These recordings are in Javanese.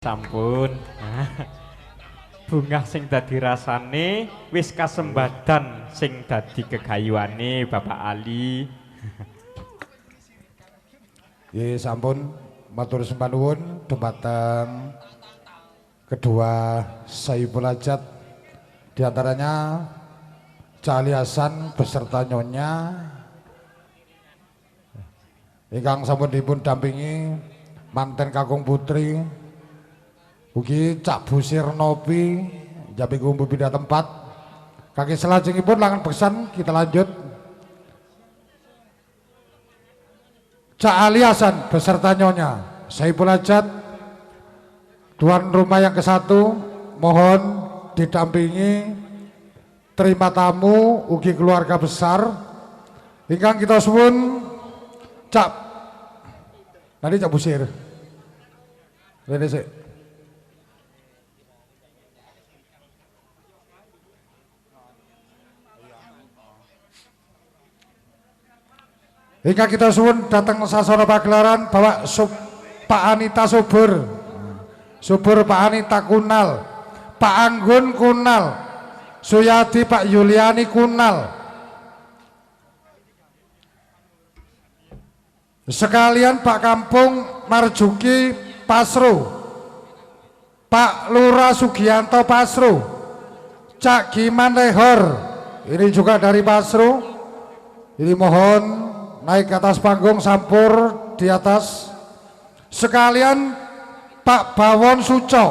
Sampun. Bungah sing dadi rasane wis kasembadan sing dadi gegayuane Bapak Ali. Nggih sampun matur sembah nuwun dumateng kedua Saiful Hajat, diantaranya Cali Hasan beserta Nyonya ingkang sampun dipun dampingi manten kakung putri ugi Cak Busir Nopi Jambi Kumbu pindah tempat. Kaki selajengipun langan pesan kita lanjut. Cak Ali Hasan beserta Nyonya Saiful Hajat, tuan rumah yang ke-1 mohon didampingi terima tamu ugi keluarga besar ingkang kita suwun Cak nanti Cak Busir rene sik. Hingga kita suwun datang sasana pagelaran bawa Pak Anita Subur Pak Anita Kunal, Pak Anggun Kunal, Suyadi Pak Yuliani Kunal. Sekalian Pak Kampung Marjuki Pasru, Pak Lurah Sugianto Pasru, Cak Giman Lehor, ini juga dari Pasru. Ini mohon naik ke atas panggung, sampur di atas. Sekalian Pak Bawon Suco,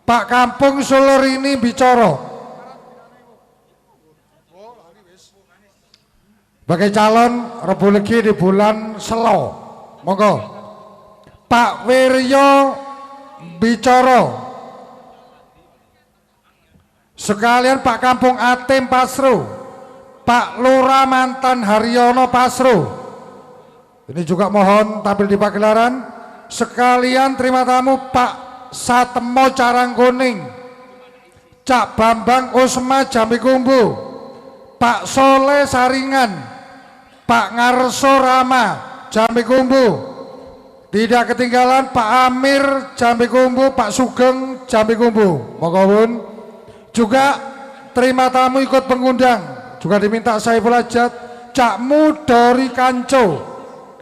Pak Kampung Sulerini Bicoro sebagai calon Rebu Legi di bulan Selo, monggo. Pak Wiryo Bicoro, sekalian Pak Kampung Atim Pasru, Pak Lurah Mantan Haryono Pasru, ini juga mohon tampil di pagelaran. Sekalian terima tamu Pak Satemo Carangkuning, Cak Bambang Usma Jambi Kumbu, Pak Soleh Saringan, Pak Ngarso Rama Jambi Kumbu, tidak ketinggalan Pak Amir Jambi Kumbu, Pak Sugeng Jambi Kumbu. Mohon juga terima tamu ikut pengundang juga diminta Saiful Hajat Cak Mudori Kanco,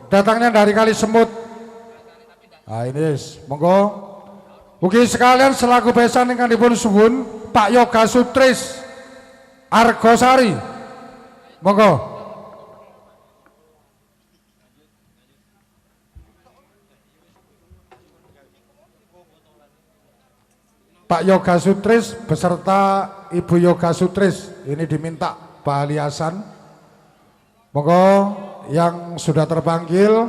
datangnya dari Kali Semut. Nah ini monggo. Ugi sekalian selaku besan yang dipun suwun Pak Yoga Sutris Argosari, monggo. Pak Yoga Sutris beserta Ibu Yoga Sutris ini diminta Pak Ali Hasan, monggo yang sudah terpanggil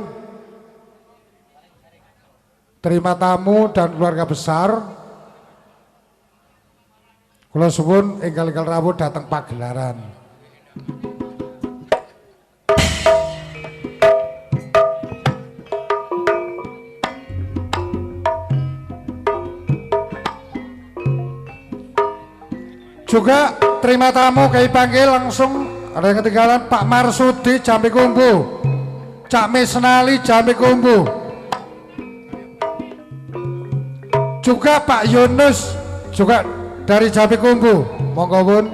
terima tamu dan keluarga besar kula suwun enggal-enggal rawuh datang pagelaran. Juga terima tamu kami panggil langsung ada yang ketinggalan Pak Marsudi Jambi Kumbu, Cak Misnali Jambi Kumbu, juga Pak Yunus juga dari Jambi Kumbu, monggo pun.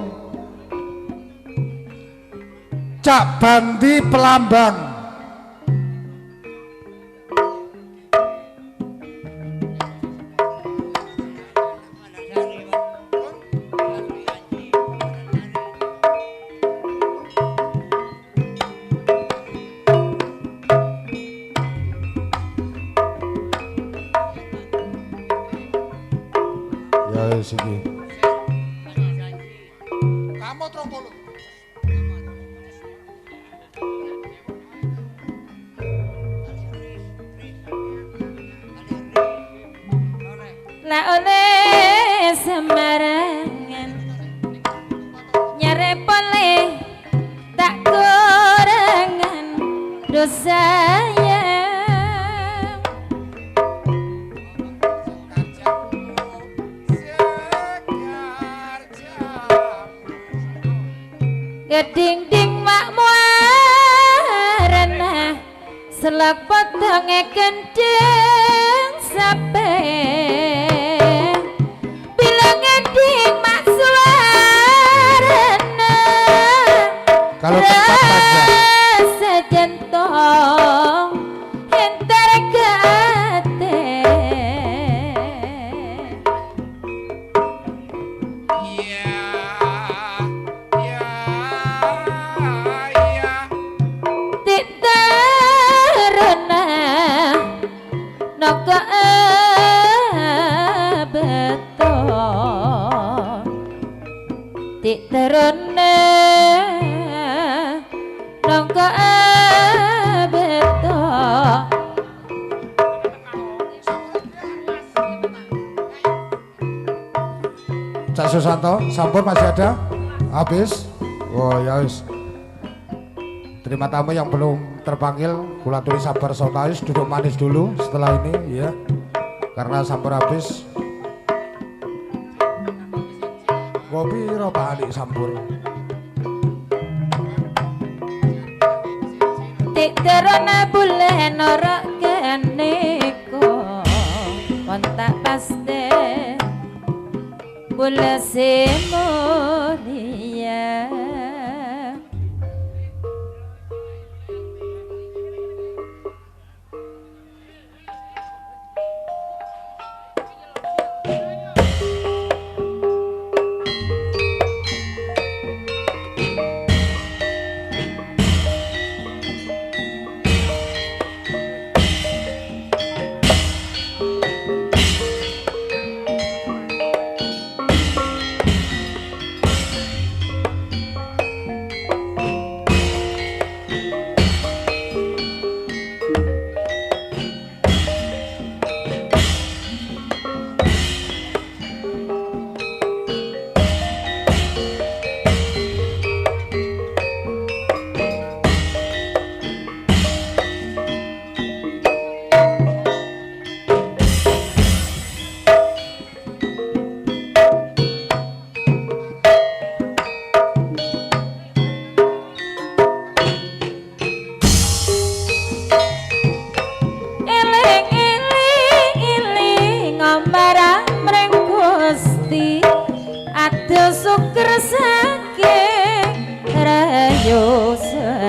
Cak Bandi Pelambang, ya sini. Kamu trompolo. Lah oleh sembarangan nyarep oleh tak kurangan dosanya. Geding-ding mak muarana selak potongnya kendeng sampai Kalau tempat saja. Sejentong entar gate. Diterona noko beto. Diterona noko beto. Cak Susanto, sampur masih ada? Habis? Oh ya wis. Terima tamu yang belum terpanggil, kula tuli sabar sotayus, duduk manis dulu setelah ini ya. Karena sampur habis. Kopi ro balik sampur. Tik terona bulan ora keneko kontak paste bulan semulia.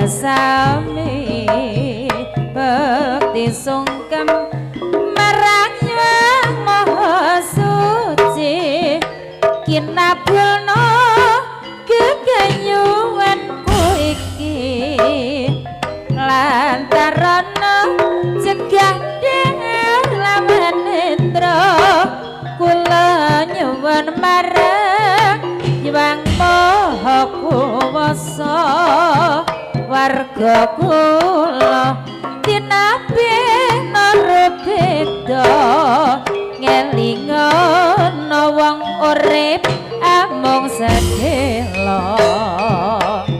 Sami bekti sungkem marang Yang Maha Suci kinabulno gegayuwanku iki lantaran cegah dengar lawan Indra kula nyuwun marang Yang Maha Kuwasa warga kula tinapi narebeda ngelingono wong urip amung sedhela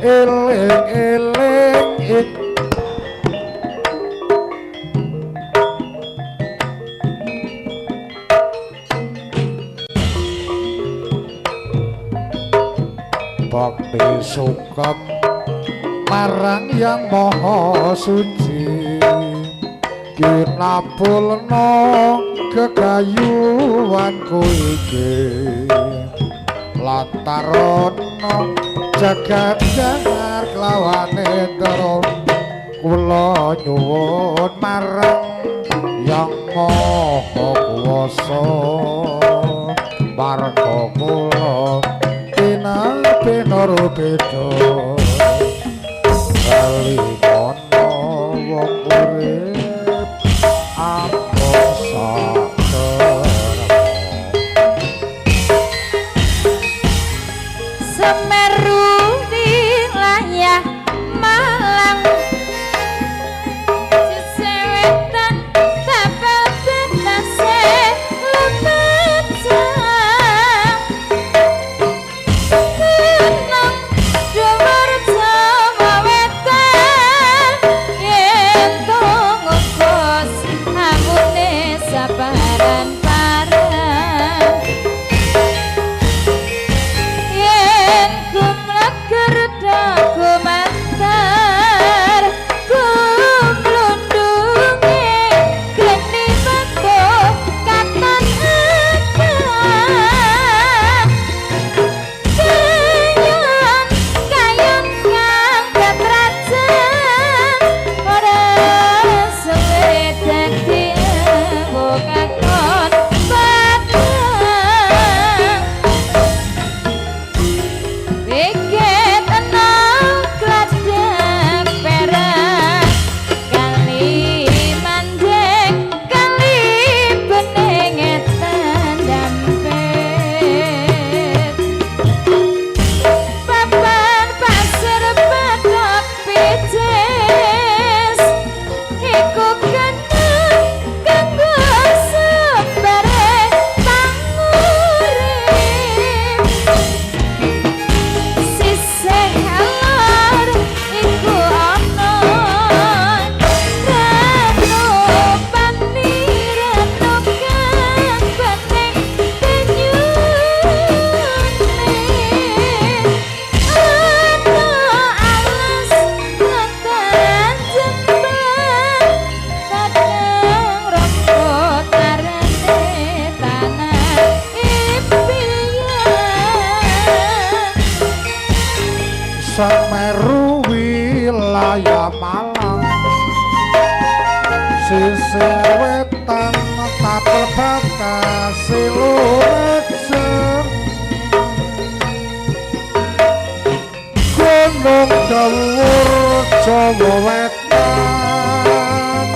Eling-eling bakti sukam marang Yang Maha Suci kinabulno gegayuwanku iki lantarono jagat dahar kelawan Indra kula nyuwun marang Yang Maha Kuwasa warga kula tinapi narebeda kalimono wong urip amung saterep Semeru wilayah Malang sesewetan tapel benase lumajang kenang dhuwur Jawa Wetan yen to tasih lurejeng gunung dhuwur Jawa Wetan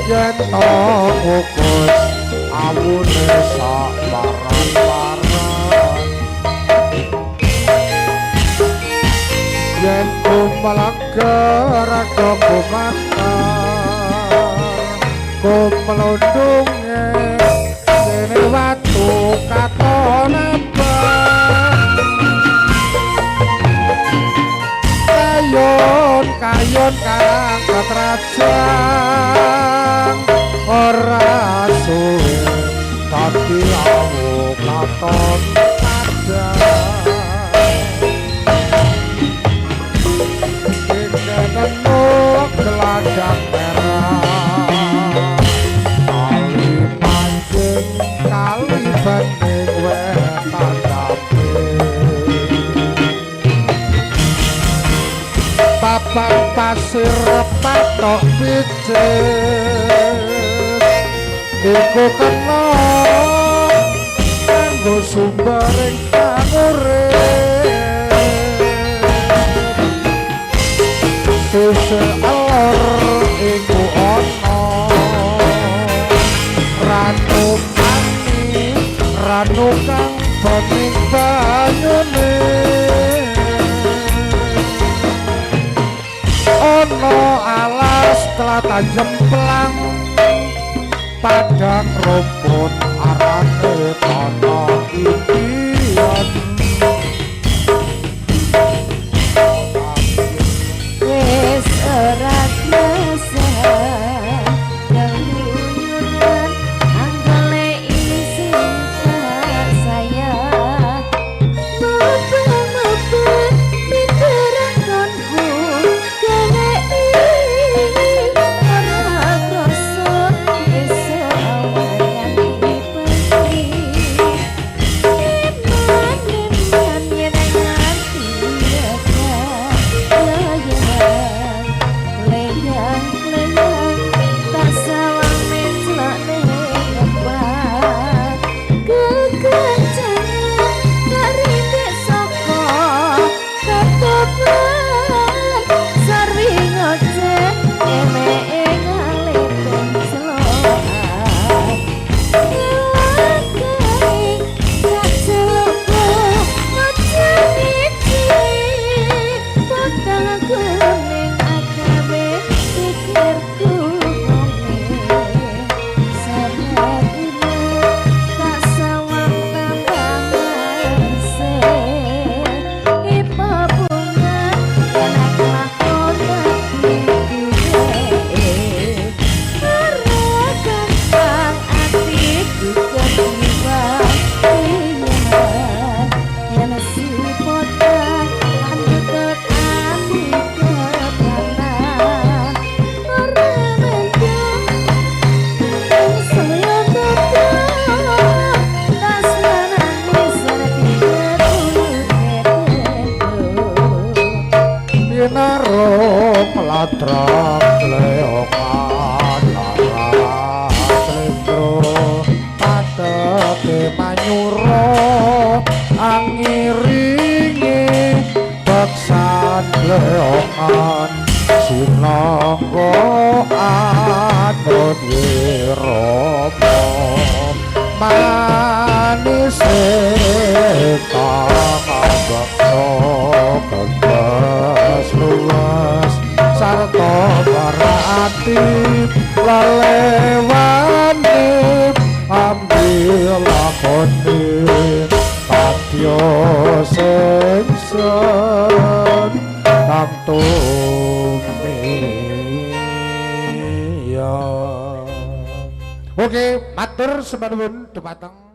yen to kukus awune sak paran-paran yen kumalaga kumakar kumlundunge dene watu katon abang kayon kang ketrajan ora suwe dadi awu katon padang ketemu geladang merah kali mancing kali banding wetan papan pasir patok picis iku kena kanggo sumbering urip sisih alor iku ana ranu mani ranu kang bening banyune ono alas telatan jemplang padang rumput arane tanah impian wis ora biasa keluyuran anggale isi saya mobil pinteran konku gawe ora kroso iso awayan dipergi iman yen nganti leyang tak sawang mencelok nempat kekencangan karindek soko ketopan sarwi ngoceh emeke ngalipun celokan ngelakai tak celoko ngoceh niki padang kuning akabe pikirku ngombe sabar ibu tak sawang tambangan se ipa bunga anak lakonan dikire ora gampang ati diketimbang yen si potong andut ati kepanan ora mendung saya tetap tak senangis Yenaro meladrak leongan lara selendro padake manyuro angiringi beksan leongan sinanggo anut wiromo manis bakso kebas luas sarta barati lelewani ambil lakoni patio sengsen kang tumiya. Oke, matur sembah nuwun dumateng